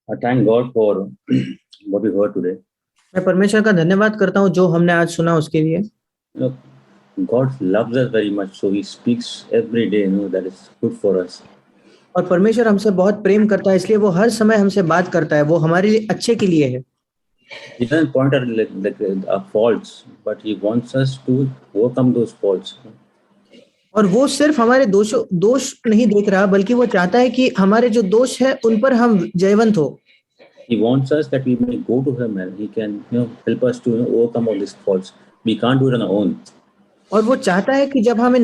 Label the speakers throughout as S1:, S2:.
S1: I thank God for what we heard today.
S2: मैं परमेश्वर का धन्यवाद करता हूँ जो हमने आज सुना उसके लिए।
S1: You know, God loves us very much, so He speaks every day. That is good for us.
S2: और परमेश्वर हमसे बहुत प्रेम करता है, इसलिए वो हर समय हमसे बात करता है। वो हमारे लिए अच्छे के लिए है।
S1: He doesn't point out our faults, but He wants us to overcome those faults.
S2: और वो सिर्फ हमारे दोष नहीं देख रहा, बल्कि वो चाहता है कि हमारे जो दोष है उन पर हम जयवंत हो।
S1: He wants us that we may go to Him and He can, help us to overcome all these faults. We can't do it on our own.
S2: और वो चाहता है कि जब हम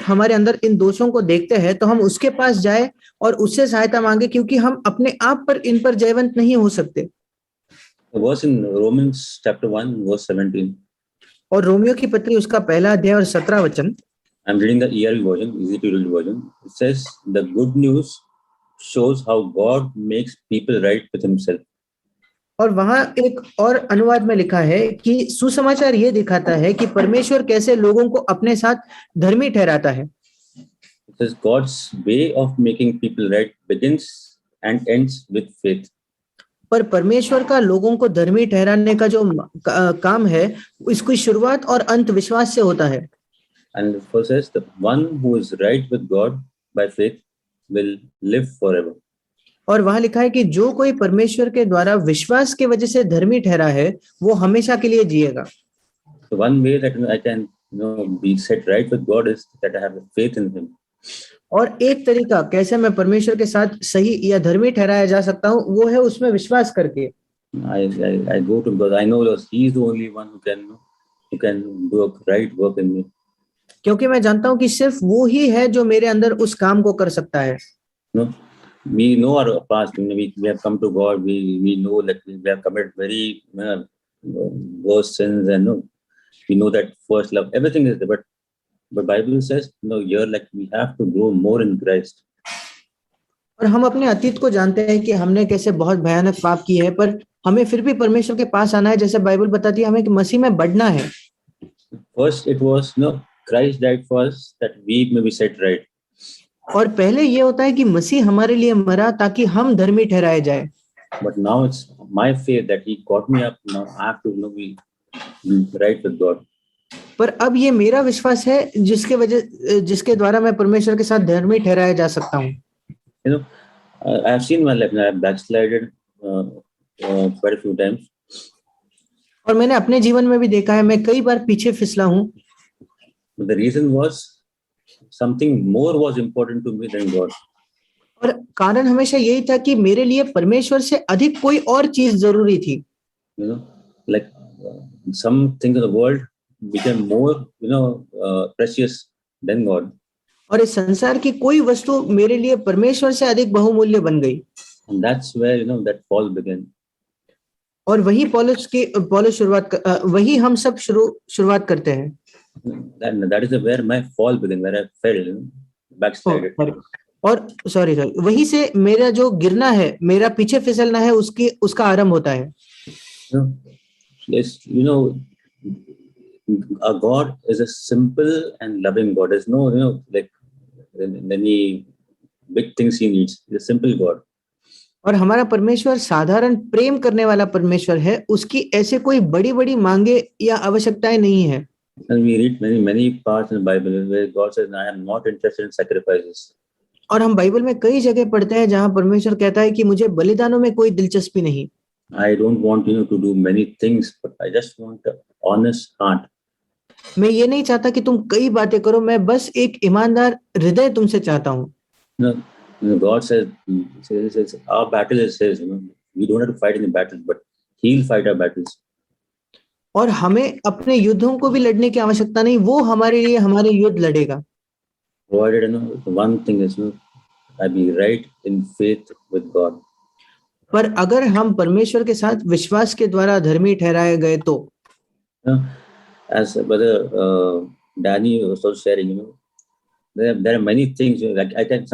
S2: हमारे अंदर इन दोषों को देखते हैं तो हम उसके पास जाए और उससे सहायता मांगे, क्योंकि हम अपने आप पर इन पर जयवंत नहीं हो सकते।
S1: The verse in Romans chapter 1, verse 17.
S2: और रोमियो की पत्री उसका पहला अध्याय और 17 वचन।
S1: I'm reading the ERV version, easy to read version. It says, the good news shows how God makes people right with Himself.
S2: और वहां एक और अनुवाद में लिखा है कि सुसमाचार ये दिखाता है कि परमेश्वर कैसे लोगों को अपने साथ धर्मी ठहराता है।
S1: It says God's way of making people right begins and ends with faith.
S2: पर परमेश्वर का लोगों को धर्मी ठहराने का जो काम है, इसकी शुरुआत और अंत विश्वास से होता है।
S1: And it first says, the one who is right with God by faith will live forever.
S2: और वहां लिखा है कि जो कोई परमेश्वर के द्वारा विश्वास के वजह से धर्मी ठहरा है, वो हमेशा के लिए जिएगा।
S1: So one way that I can be set right with God is that I have faith in Him.
S2: और एक तरीका कैसे मैं परमेश्वर के साथ सही या धर्मी ठहराया जा सकता हूँ, वो है उसमें विश्वास करके।
S1: I go to God. I know that He is the only one who can do a right work in me.
S2: क्योंकि मैं जानता हूँ कि सिर्फ वो ही है जो मेरे अंदर उस काम को कर सकता है।
S1: We know our past. We have come to God. We know that we have committed very worse sins, and we know that first love. Everything is there, but Bible says here like we have to grow more in Christ.
S2: और हम अपने अतीत को जानते हैं कि हमने कैसे बहुत भयानक पाप किए हैं, पर हमें फिर भी परमेश्वर के पास आना है। जैसे बाइबल बताती है हमें कि मसीह में बढ़ना है।
S1: First it was Christ died for us that we may be set right.
S2: और पहले ये होता है कि मसीह हमारे लिए मरा ताकि हम धर्मी ठहराए जाए।
S1: But now it's my faith that He got me up. Now I have to be right with God.
S2: पर अब ये मेरा विश्वास है जिसके द्वारा मैं परमेश्वर के साथ धर्मी ठहराया जा सकता हूँ।
S1: I have seen my life. I have backslided quite a few times.
S2: और मैंने अपने जीवन में भी देखा है, मैं कई बार पीछे फिसला हूँ।
S1: The reason was something more was important to me than God.
S2: और कारण हमेशा यही था कि मेरे लिए परमेश्वर से अधिक कोई और चीज जरूरी थी।
S1: Like some things in the world became more precious than God.
S2: और इस संसार की कोई वस्तु मेरे लिए परमेश्वर से अधिक बहुमूल्य बन गई।
S1: And that's where that fall began.
S2: और वही वही हम सब शुरुआत करते हैं।
S1: That is where my fall began, where I fell, backslided.
S2: और सॉरी वही से मेरा जो गिरना है, मेरा पीछे फिसलना है, उसका आरंभ होता है।
S1: Yes, our God is a simple and loving God. There's no like any big things He needs. He's a simple God.
S2: और हमारा परमेश्वर साधारण प्रेम करने वाला परमेश्वर है। उसकी ऐसे कोई बड़ी बड़ी मांगे या आवश्यकताएं नहीं है।
S1: And we read many parts in the Bible where God says, "I am not interested in sacrifices."
S2: और हम बाइबल में कई जगह पढ़ते हैं जहां परमेश्वर कहता है कि मुझे बलिदानों में कोई दिलचस्पी नहीं।
S1: I don't want to do many things, but I just want an honest heart.
S2: मैं ये नहीं चाहता कि तुम कई बातें करो, मैं बस एक ईमानदार हृदय तुमसे चाहता हूँ।
S1: God says, our battle is His. We don't have to fight any battles, but He'll fight our battles.
S2: और हमें अपने युद्धों को भी लड़ने की आवश्यकता नहीं, वो हमारे लिए हमारे युद्ध लड़ेगा।
S1: Provided one thing is I be right in faith with God.
S2: पर अगर हम परमेश्वर के साथ विश्वास के द्वारा धर्मी ठहराए गए तो
S1: as brother Danny was also sharing, there are many things like I can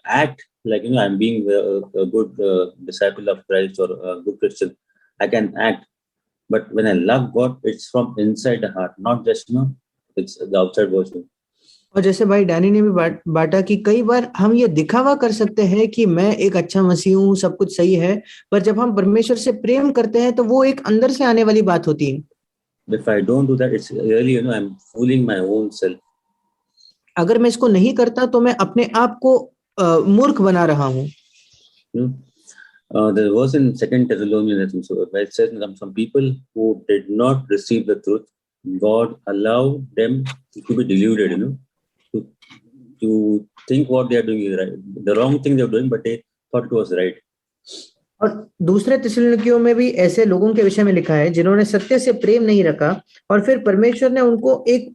S1: act like I'm being a good disciple of Christ or a good Christian. I can act, but when I love God, it's from inside the heart, not just it's the outside version.
S2: और जैसे भाई Danny ने भी बांटा कि कई बार हम ये दिखावा कर सकते हैं कि मैं एक अच्छा मसीह हूँ, सब कुछ सही है, पर जब हम परमेश्वर से प्रेम करते हैं तो वो एक अंदर से आने वाली बात होती है।
S1: If I don't do that, it's really, I'm fooling my own self.
S2: अगर मैं इसको नहीं करता तो मैं अपने आप को मूर्ख बना रहा हूँ।
S1: You know, there was in Second Thessalonians, I think so, where it says some people who did not receive the truth, God allowed them to be deluded, to, to think what they are doing is right. The wrong thing they are doing, but they thought it was right.
S2: और दूसरे थिस्सलुनीकियों में भी ऐसे लोगों के विषय में लिखा है जिन्होंने सत्य से प्रेम नहीं रखा और फिर परमेश्वर ने उनको एक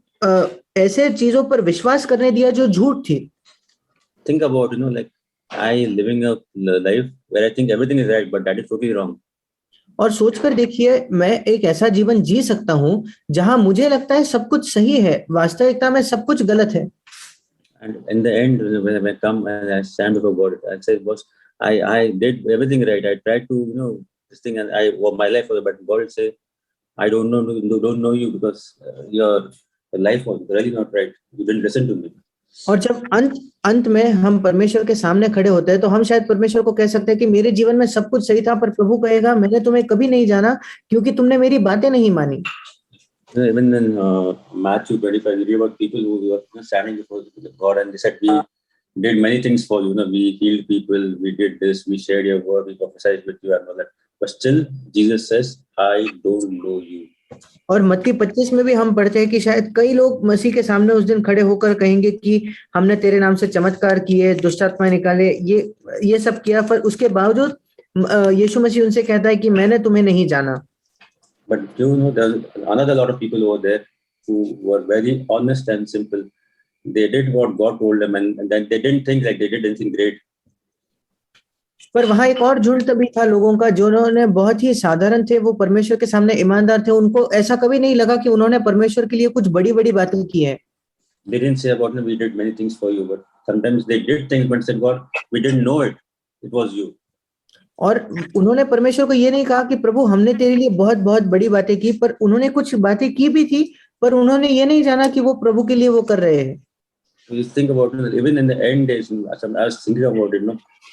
S2: ऐसे चीजों पर विश्वास करने दिया जो झूठ थी।
S1: Think about, like I living a life where I think everything is right, but that is totally wrong.
S2: और सोचकर देखिए, मैं एक ऐसा जीवन जी सकता हूँ जहां मुझे लगता है सब कुछ सही है, वास्तविकता में सब कुछ गलत है।
S1: And in the end, when I come and I stand before God, I say, "Boss, I did everything right. I tried to, this thing, and my life was, but God will say, I don't know you because your life was really not right. You didn't listen to me."
S2: और जब अंत अंत में हम परमेश्वर के सामने खड़े होते हैं तो हम शायद परमेश्वर को कह सकते हैं कि मेरे जीवन में सब कुछ सही था, पर प्रभु कहेगा मैंने तुम्हें कभी नहीं जाना क्योंकि तुमने मेरी बातें नहीं मानी।
S1: Even in Matthew 25, we read about people who were standing before God and they said, "We did many things for you. We healed people, we did this, we shared your word, we prophesied with you, and all that." But still, Jesus says, "I don't know you."
S2: और मत्ती 25 में भी हम पढ़ते हैं कि शायद कई लोग मसीह के सामने उस दिन खड़े होकर कहेंगे कि हमने तेरे नाम से चमत्कार किए, दुष्ट आत्माएं निकाले, ये सब किया, पर उसके बावजूद यीशु मसीह उनसे कहता है कि मैंने तुम्हें नहीं जाना।
S1: But there's another lot of people over there who were very honest and simple. They did what God told them, and then they didn't think like they did anything great.
S2: पर वहां एक और झुंड भी था लोगों का जिन्होंने बहुत ही साधारण थे, वो परमेश्वर के सामने ईमानदार थे, उनको ऐसा कभी नहीं लगा कि उन्होंने परमेश्वर के लिए कुछ बड़ी बड़ी बातें की है।
S1: They didn't say about, we did many things for you, but sometimes they did things but said, God, we didn't know it. It was you.
S2: और उन्होंने परमेश्वर को ये नहीं कहा कि प्रभु हमने तेरे लिए बहुत बहुत बड़ी बातें की, पर उन्होंने कुछ बातें की भी थी, पर उन्होंने ये नहीं जाना कि वो प्रभु के लिए वो कर रहे हैं।
S1: You think about it, even in the end days, I was thinking about it,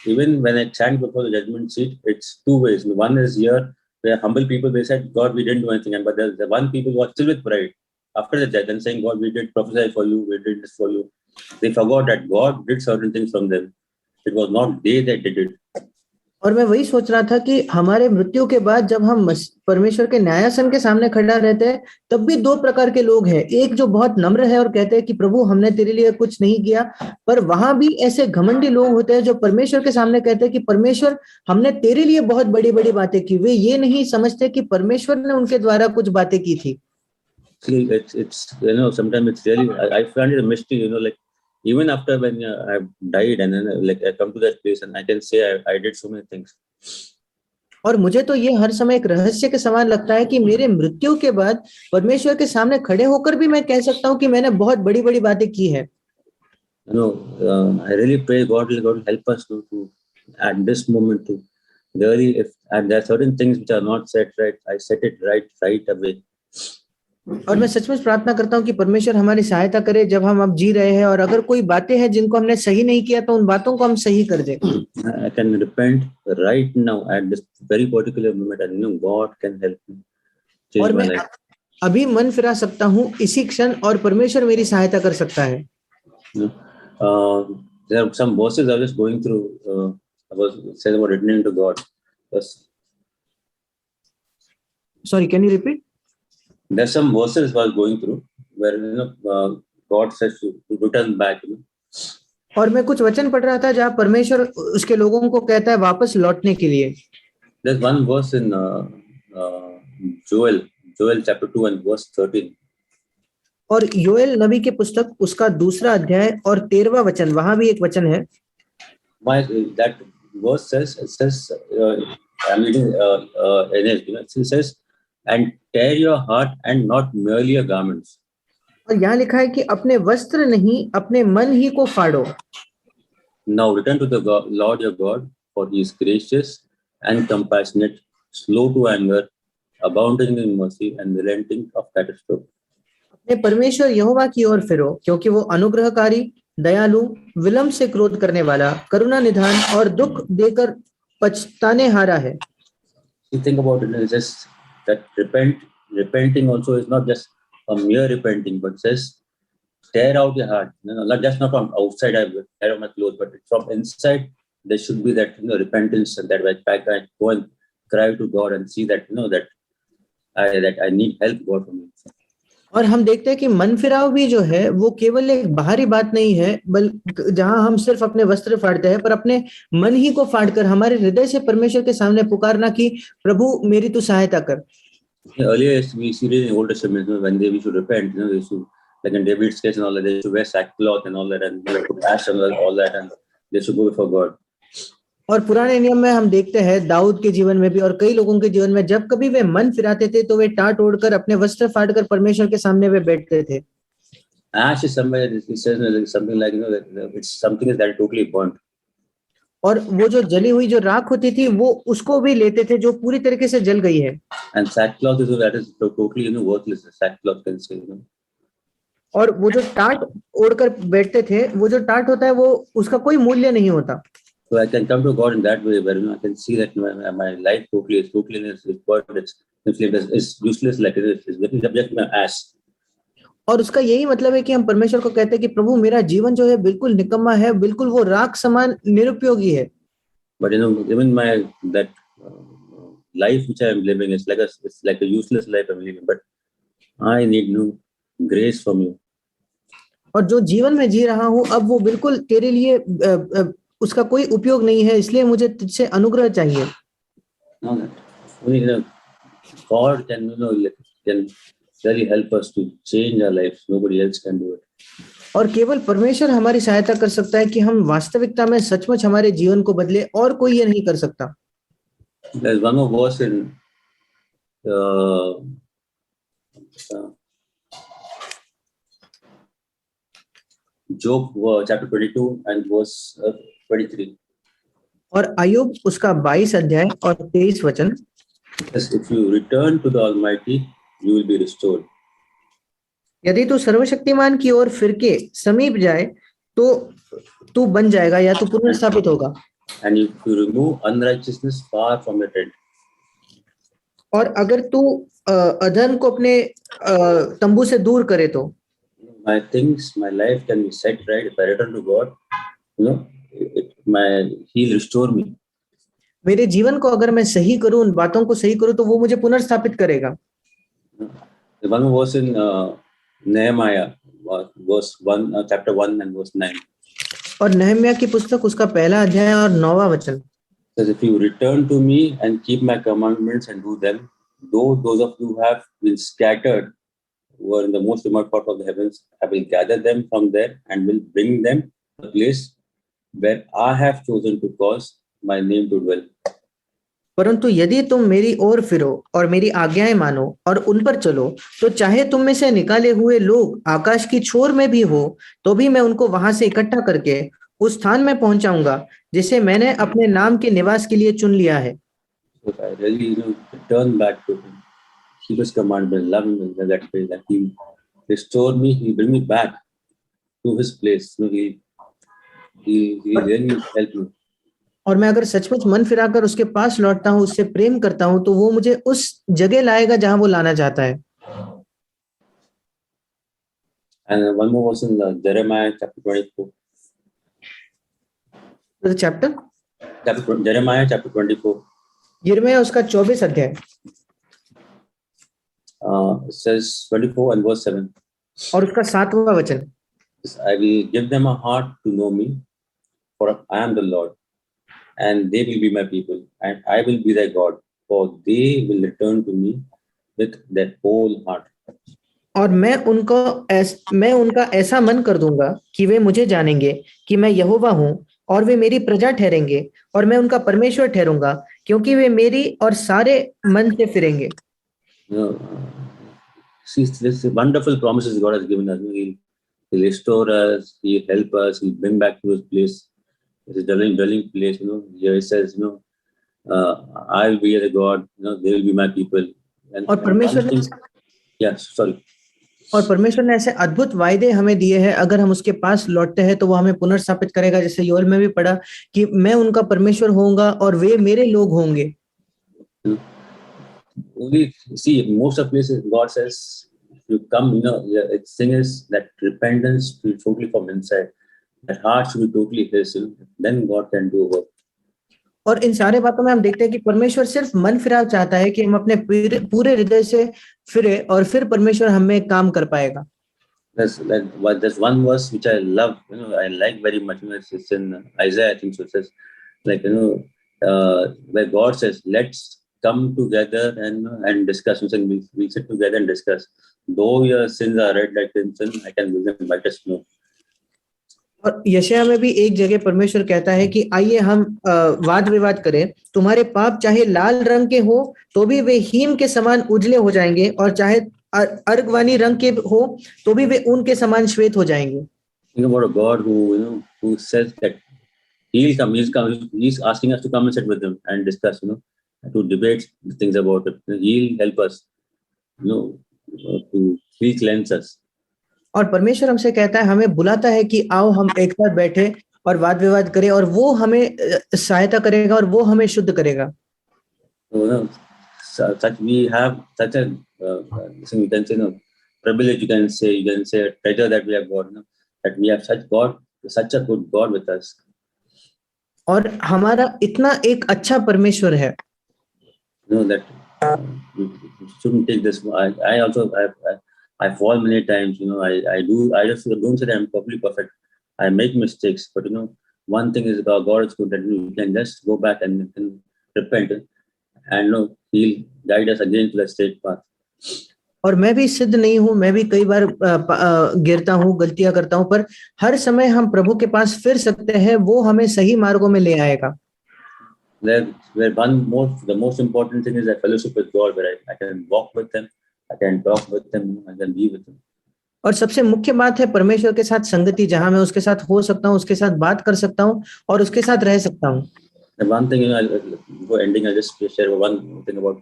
S1: even when I stand before the judgment seat, it's two ways. One is here, where humble people, they said, God, we didn't do anything. But there's the one people who are still with pride. After the death, and saying, God, we did prophesy for you, we did this for you. They forgot that God did certain things from them. It was not they that did it.
S2: और मैं वही सोच रहा था कि हमारे मृत्यु के बाद जब हम परमेश्वर के न्यायासन के सामने खड़ा रहते हैं, तब भी दो प्रकार के लोग हैं। एक जो बहुत नम्र है और कहते हैं कि प्रभु हमने तेरे लिए कुछ नहीं किया, पर वहां भी ऐसे घमंडी लोग होते हैं जो परमेश्वर के सामने कहते हैं कि परमेश्वर हमने तेरे लिए बहुत बड़ी बड़ी बातें की। वे ये नहीं समझते कि परमेश्वर ने उनके द्वारा कुछ बातें की थी।
S1: It's sometimes it's really, I find it a mystery, like even after when I've died and then like I come to that place and I can say I did so many things.
S2: और मुझे तो ये हर समय एक रहस्य के समान लगता है कि मेरे मृत्यु के बाद परमेश्वर के सामने खड़े होकर भी मैं कह सकता हूँ कि मैंने बहुत बड़ी बड़ी बातें की है।
S1: I really pray God will help us to at this moment to really, if and there are certain things which are not set right, I set it right away.
S2: और मैं सचमुच प्रार्थना करता हूँ कि परमेश्वर हमारी सहायता करे जब हम अब जी रहे हैं, और अगर कोई बातें हैं जिनको हमने सही नहीं किया तो उन बातों को हम सही कर दें।
S1: I can repent right now at this very particular moment, and God can help me change
S2: और
S1: my
S2: मैं
S1: life.
S2: अभी मन फिरा सकता हूँ इसी क्षण, और परमेश्वर मेरी सहायता कर सकता है।
S1: There are some verses I was going through. I was saying about returning to God.
S2: Sorry, can you repeat?
S1: There's some verses I was going through where God says to return back.
S2: और मैं कुछ वचन पढ़ रहा था जहाँ परमेश्वर उसके लोगों को कहता है वापस लौटने के लिए।
S1: There's one verse in Joel chapter 2 and verse 13.
S2: और योएल नबी के पुस्तक उसका 2 अध्याय और 13वां वचन, वहां भी एक वचन है।
S1: That verse says, I'm reading NLT, it says, and tear your heart and not merely your garments.
S2: और यहाँ लिखा है कि अपने वस्त्र नहीं अपने मन ही को फाड़ो।
S1: Now return to the Lord your God, for he is gracious and compassionate, slow to anger, abounding in mercy and relenting of catastrophe.
S2: अपने परमेश्वर यहोवा की ओर फिरो, क्योंकि वो अनुग्रहकारी, दयालु, विलंब से क्रोध करने वाला, करुणा निधान और दुख देकर पछताने हारा है।
S1: You think about it, it's just that repenting also is not just a mere repenting, but just tear out your heart. Not just not from outside, I tear out my clothes, but from inside, there should be that repentance, and that I can go and cry to God and see that that I need help, God, from me.
S2: और हम देखते हैं कि मन फिराव भी जो है वो केवल एक बाहरी बात नहीं है, बल्कि जहां हम सिर्फ अपने वस्त्र फाड़ते हैं, पर अपने मन ही को फाड़कर हमारे हृदय से परमेश्वर के सामने पुकारना कि प्रभु मेरी तू सहायता कर।
S1: Earlier, we see in the Old Testament when we should repent, they should, like in David's case and all that, they should wear sackcloth and all that, and put ash and all that, and they should go before God.
S2: और पुराने नियम में हम देखते हैं दाऊद के जीवन में भी और कई लोगों के जीवन में, जब कभी वे मन फिराते थे तो वे टाट ओढ़कर अपने वस्त्र फाड़कर परमेश्वर के सामने वे बैठते थे।
S1: Ash is somewhere, it says something like it's something that totally burnt.
S2: और वो जो जली हुई जो राख होती थी वो उसको भी लेते थे जो पूरी तरीके से जल गई है।
S1: And sackcloth is that is totally worthless. Sackcloth can say
S2: और वो जो टाट ओढ़कर बैठते थे, वो जो टाट होता है वो उसका कोई मूल्य नहीं होता।
S1: So I can come to God in that way, where I can see that my life totally is useless, like it is just my ash.
S2: और उसका यही मतलब है कि हम परमेश्वर को कहते हैं कि प्रभु मेरा जीवन जो है बिल्कुल निकम्मा है, बिल्कुल वो राख समान निरुपयोगी है।
S1: But even my that life which I am living is like a useless life I'm living. But I need grace from you.
S2: और जो जीवन में जी रहा हूँ अब वो बिल्कुल तेरे लिए उसका कोई उपयोग नहीं है, इसलिए मुझे तुझसे अनुग्रह चाहिए।
S1: God can really help us to change our lives. Nobody else can do it.
S2: और केवल परमेश्वर हमारी सहायता कर सकता है कि हम वास्तविकता में सचमुच हमारे जीवन को बदले, और कोई ये नहीं कर सकता।
S1: There's one more verse in Job chapter 22 and verse 23.
S2: और अय्यूब उसका 22 अध्याय और 23 वचन।
S1: If you return to the Almighty, you will be restored.
S2: यदि तू सर्वशक्तिमान की ओर फिर के समीप जाए तो तू बन जाएगा या तू पुनर्स्थापित होगा।
S1: And if you remove unrighteousness far from your tent.
S2: और अगर तू अधर्म को अपने तंबू से दूर करे तो
S1: my life can be set right if I return to God. He'll restore me.
S2: मेरे जीवन को अगर मैं सही करूं, उन बातों को सही करूं, तो वो मुझे पुनर्स्थापित करेगा।
S1: The one verse in Nehemiah, verse 1, chapter 1 and verse 9.
S2: और नहम्या की पुस्तक उसका पहला अध्याय और 9वां वचन।
S1: Says, if you return to me and keep my commandments and do them, though those of you who have been scattered who are in the most remote part of the heavens, I will gather them from there and will bring them to the place where I have chosen to cause my name to dwell.
S2: परंतु यदि तुम मेरी ओर फिरो और मेरी आज्ञाएं मानो और उन पर चलो, तो चाहे तुम में से निकाले हुए लोग आकाश की छोर में भी हो, तो भी मैं उनको वहां से इकट्ठा करके उस स्थान में पहुंचाऊंगा जिसे मैंने अपने नाम के निवास के लिए चुन लिया है।
S1: So I really turn back to him, keep his commandments, love him in that way, that he restore me, he bring me back to his place. He really help me.
S2: और मैं अगर सचमुच मन फिराकर उसके पास लौटता हूँ, उससे प्रेम करता हूँ, तो वो मुझे उस जगह लाएगा जहां वो लाना चाहता है।
S1: And one more verse in Jeremiah chapter 24.
S2: The chapter?
S1: Jeremiah chapter 24.
S2: यिर्मयाह उसका 24 अध्याय।
S1: It says 24 and verse 7.
S2: और उसका 7वां वचन।
S1: I will give them a heart to know me, for I am the Lord, and they will be my people, and I will be their God, for they will return to me with their whole heart.
S2: और मैं उनका ऐसा मन कर दूंगा कि वे मुझे जानेंगे कि मैं यहोवा हूँ, और वे मेरी प्रजा ठहरेंगे, और मैं उनका परमेश्वर ठहरूंगा, क्योंकि वे मेरी और सारे मन से फिरेंगे।
S1: See, this wonderful promises God has given us. He'll restore us, he'll help us, he'll bring back to his place. It's a dwelling place, Here it says, I will be the God, they will be my people. And
S2: और परमेश्वर ने
S1: yes, sorry.
S2: और परमेश्वर ने ऐसे अद्भुत वायदे हमें दिए हैं, अगर हम उसके पास लौटते हैं तो वो हमें पुनर्स्थापित करेगा। जैसे योएल में भी पढ़ा कि मैं उनका परमेश्वर होऊंगा और वे मेरे लोग होंगे।
S1: Only see most of places God says you come, the thing is that repentance be totally from inside, that heart should be totally his, then God can do work.
S2: और इन सारे बातों में हम देखते हैं कि परमेश्वर सिर्फ मन फिराव चाहता है कि हम अपने पूरे हृदय से फिरे और फिर परमेश्वर हमें काम कर पाएगा।
S1: There's one verse which I love, I like very much. It's in Isaiah, I think so. It says, where God says, "Let's come together and discuss." We sit together and discuss. Though your sins are red like crimson, I can make them white as snow.
S2: और यशायाह में भी एक जगह परमेश्वर कहता है कि आइए हम वाद विवाद करें, तुम्हारे पाप चाहे लाल रंग के हो तो भी वे हीम के समान उजले हो जाएंगे, और चाहे अर्गवानी रंग के हो तो भी वे ऊन के समान श्वेत हो जाएंगे।
S1: Think about a God who says that He'll come. He's asking us to come and sit with him and discuss, to debate things about it. He'll help us, He'll cleanse us.
S2: और परमेश्वर हमसे कहता है, हमें बुलाता है कि आओ हम एक साथ बैठे और वाद विवाद करें, और वो हमें सहायता करेगा और वो हमें शुद्ध करेगा।
S1: Such we have such a you can say privilege, you can say a treasure that we have got, that we have such a good God with us.
S2: और हमारा इतना एक अच्छा परमेश्वर है।
S1: That you shouldn't take this. I also I fall many times. I just don't say that I'm perfectly perfect. I make mistakes, but one thing is God is good, that you can just go back and repent, and He'll guide us again to the straight path.
S2: और मैं भी सिद्ध नहीं हूं, मैं भी कई बार गिरता हूं, गलतियां करता हूं, पर हर समय हम प्रभु के पास फिर सकते हैं, वो हमें सही मार्गों में ले आएगा।
S1: The most important thing is that fellowship with God, where I can walk with Him, I can talk with Him, I can be with Him.
S2: और सबसे मुख्य बात है परमेश्वर के साथ संगति, जहां मैं उसके साथ हो सकता हूं, उसके साथ बात कर सकता हूं और उसके साथ रह सकता हूं।
S1: The one thing, before ending, I'll just share one thing about,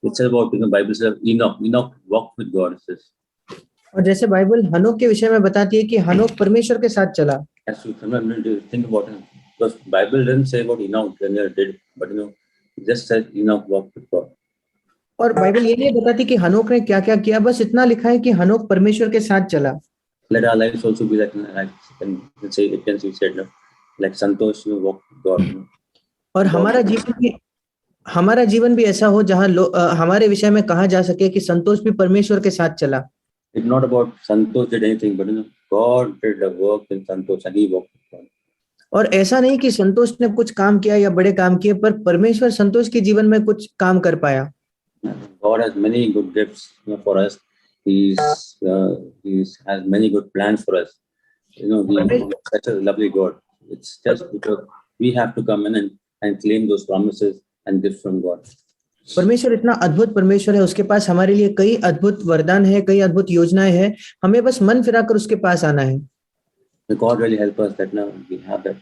S1: it's about, Bible says Enoch walked with God. It says.
S2: और जैसे बाइबल हनोक के विषय में बताती है कि हनोक परमेश्वर के साथ चला।
S1: Think about it, because Bible didn't say about Enoch when he did, but it just said Enoch walked with God.
S2: और बाइबल ये नहीं बताती कि हनोक ने क्या क्या किया, बस इतना लिखा है कि हनोक परमेश्वर के साथ चला।
S1: Let our lives also be like it can be said, like Santosh walked with God.
S2: और हमारा जीवन भी ऐसा हो जहां हमारे विषय में कहा जा सके कि संतोष भी परमेश्वर के साथ चला।
S1: It's not about Santosh did anything, but God did the work in Santosh and he walked with God.
S2: और ऐसा नहीं कि संतोष ने कुछ काम किया या बड़े काम किए, पर परमेश्वर संतोष के जीवन में कुछ काम कर पाया।
S1: God has many good gifts for us. He has many good plans for us. He is such a lovely God. It's just because we have to come in and claim those promises and gifts from God.
S2: परमेश्वर इतना अद्भुत परमेश्वर है, उसके पास हमारे लिए कई अद्भुत वरदान है, कई अद्भुत योजनाएं हैं, हमें बस मन फिराकर उसके पास आना है।
S1: God really help us that now we have that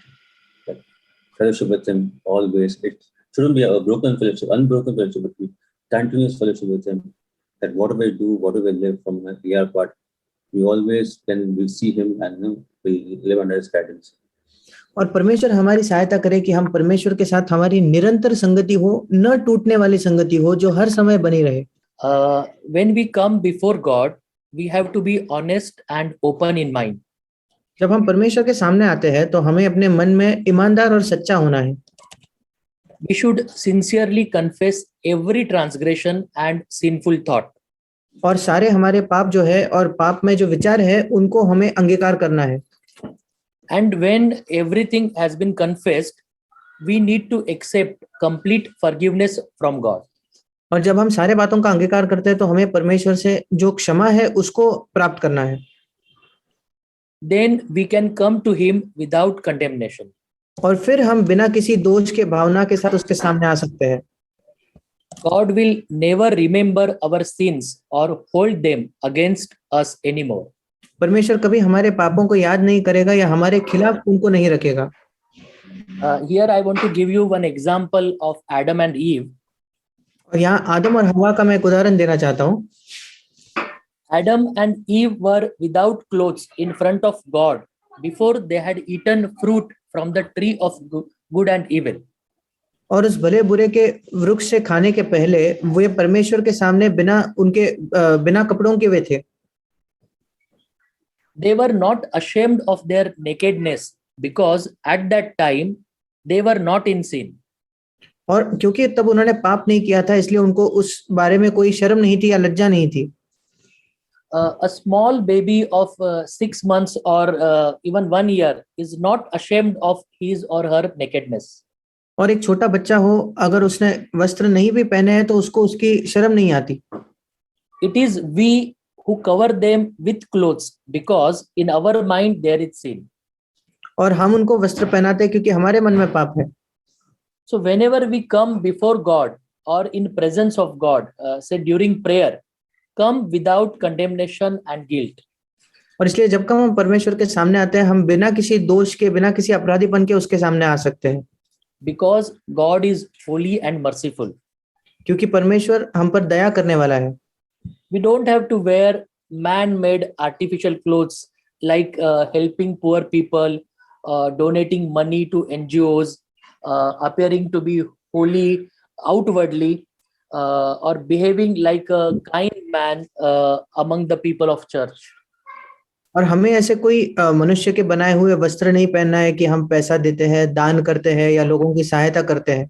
S1: fellowship with Him always. It shouldn't be a broken fellowship, unbroken fellowship, but continuous fellowship with Him. That whatever we do, whatever we live from here apart, we always will see Him and we live under His guidance.
S2: और परमेश्वर हमारी सहायता करे कि हम परमेश्वर के साथ हमारी निरंतर संगति हो, न टूटने वाली संगति हो, जो हर समय बनी रहे।
S3: When we come before God, we have to be honest and open in mind.
S2: जब हम परमेश्वर के सामने आते हैं तो हमें अपने मन में ईमानदार और सच्चा होना है।
S3: We should sincerely confess every transgression and sinful thought.
S2: और सारे हमारे पाप जो है और पाप में जो विचार है उनको हमें अंगीकार करना है।
S3: And when everything has been confessed, we need to accept complete forgiveness from God.
S2: और जब हम सारे बातों का अंगीकार करते हैं तो हमें परमेश्वर से जो क्षमा है उसको प्राप्त करना है।
S3: Then we can come to Him without condemnation.
S2: और फिर हम बिना किसी दोष के भावना के साथ उसके सामने आ सकते हैं।
S3: God will never remember our sins or hold them against us anymore.
S2: परमेश्वर कभी हमारे पापों को याद नहीं करेगा या हमारे खिलाफ उनको नहीं रखेगा।
S3: Here I want to give you one example of Adam and Eve.
S2: और यहाँ आदम और हवा का मैं एक उदाहरण देना चाहता हूँ.
S3: Adam and Eve were without clothes in front of God before they had eaten fruit from the tree of good and evil.
S2: और उस भले बुरे के वृक्ष से खाने के पहले वे परमेश्वर के सामने बिना कपड़ों के वे थे.
S3: They were not ashamed of their nakedness because at that time they were not in sin.
S2: और क्योंकि तब उन्होंने पाप नहीं किया था इसलिए उनको उस बारे में कोई शर्म नहीं थी या लज्जा नहीं थी.
S3: A small baby of 6 months or even 1 year is not ashamed of his or her nakedness.
S2: और एक छोटा बच्चा हो अगर उसने वस्त्र नहीं भी पहने हैं तो उसको उसकी शर्म नहीं आती.
S3: It is we who cover them with clothes because in our mind there is sin.
S2: और हम उनको वस्त्र पहनाते हैं क्योंकि हमारे मन में पाप है.
S3: So whenever we come before God or in presence of God, say during prayer, come without condemnation and guilt.
S2: और इसलिए जब हम परमेश्वर के सामने आते हैं हम बिना किसी दोष के बिना किसी अपराधीपन के उसके सामने आ सकते हैं.
S3: Because God is holy and merciful.
S2: क्योंकि परमेश्वर हम पर दया करने वाला है.
S3: We don't have to wear man-made artificial clothes like helping poor people, donating money to NGOs, appearing to be holy outwardly, or behaving like a kind man among the people of church.
S2: और हमें ऐसे कोई मनुष्य के बनाए हुए वस्त्र नहीं पहनना है कि हम पैसा देते हैं, दान करते हैं या लोगों की सहायता करते हैं.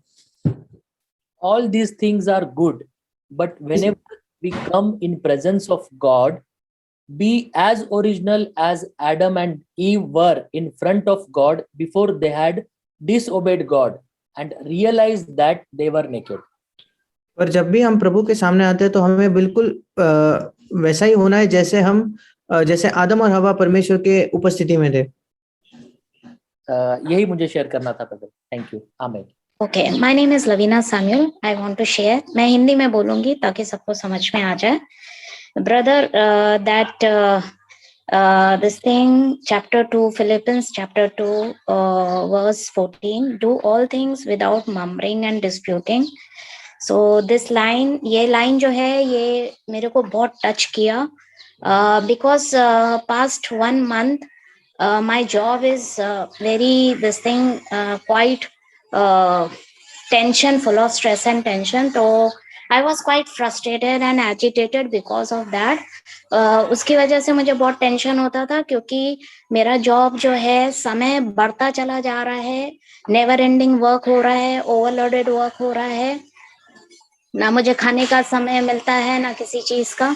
S3: All these things are good, but whenever we come in presence of God, be as original as Adam and Eve were in front of God before they had disobeyed God and realized that they were naked.
S2: पर जब भी हम प्रभु के सामने आते हैं तो हमें बिल्कुल वैसा ही होना है जैसे आदम और हवा परमेश्वर के उपस्थिति में थे.
S3: यही मुझे शेयर करना था ब्रदर. Thank you. आमीन.
S4: Okay, my name is Lavina Samuel. I want to share. मैं हिंदी में बोलूंगी ताकि सबको समझ में आ जाए. Brother, that this thing, chapter 2, Philippians chapter 2, verse 14, do all things without murmuring and disputing. So this line, ये line जो है ये मेरे को बहुत टच किया, because past 1 month my job is very quite tension, full of stress and tension. So I was quite frustrated and agitated because of that. उसकी वजह से मुझे बहुत टेंशन होता था क्योंकि मेरा जॉब जो है समय बढ़ता चला जा रहा है, नेवर एंडिंग वर्क हो रहा है, ओवरलोडेड वर्क हो रहा है, ना मुझे खाने का समय मिलता है ना किसी चीज का.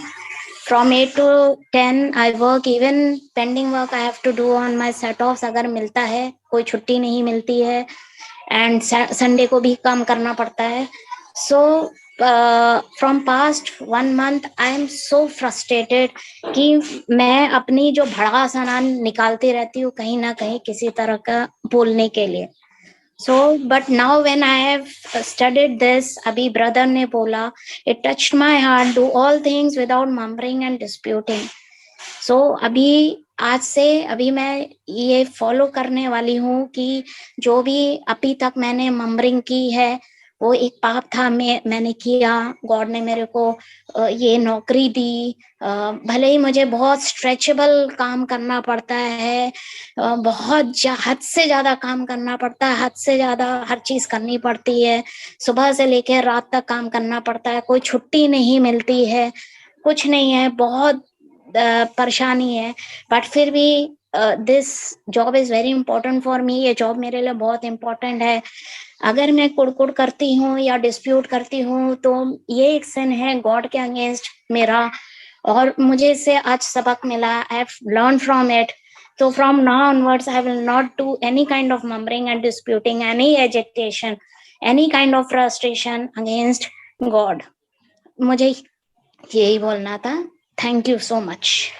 S4: From 8 to 10 I work, even pending work I have to do on my set offs अगर मिलता है, कोई छुट्टी नहीं मिलती है, and संडे को भी काम करना पड़ता है. So from past 1 month I am so frustrated कि मैं अपनी जो भड़ास अनान निकालती रहती हूँ कहीं ना कहीं किसी तरह का बोलने के लिए. So but now when I have studied this, अभी brother ने बोला, it touched my heart, do all things without murmuring and disputing. So आज से अभी मैं ये फॉलो करने वाली हूँ कि जो भी अभी तक मैंने मम्बरिंग की है वो एक पाप था, मैंने किया. गॉड ने मेरे को ये नौकरी दी, भले ही मुझे बहुत स्ट्रेचेबल काम करना पड़ता है, बहुत हद से ज्यादा काम करना पड़ता है, हद से ज्यादा हर चीज करनी पड़ती है, सुबह से लेकर रात तक काम करना पड़ता है, कोई छुट्टी नहीं मिलती है, कुछ नहीं है, बहुत परेशानी है. बट फिर भी this job is very important for me. ये जॉब मेरे लिए बहुत इंपॉर्टेंट है. अगर मैं कुड़कुड़ करती हूँ या डिस्प्यूट करती हूँ तो ये एक सिन है गॉड के अगेंस्ट मेरा, और मुझे इससे आज सबक मिला. I have learn from it. So from now onwards I will not do any kind of murmuring and disputing, any agitation, any kind of frustration against God. मुझे यही बोलना था. Thank you so much.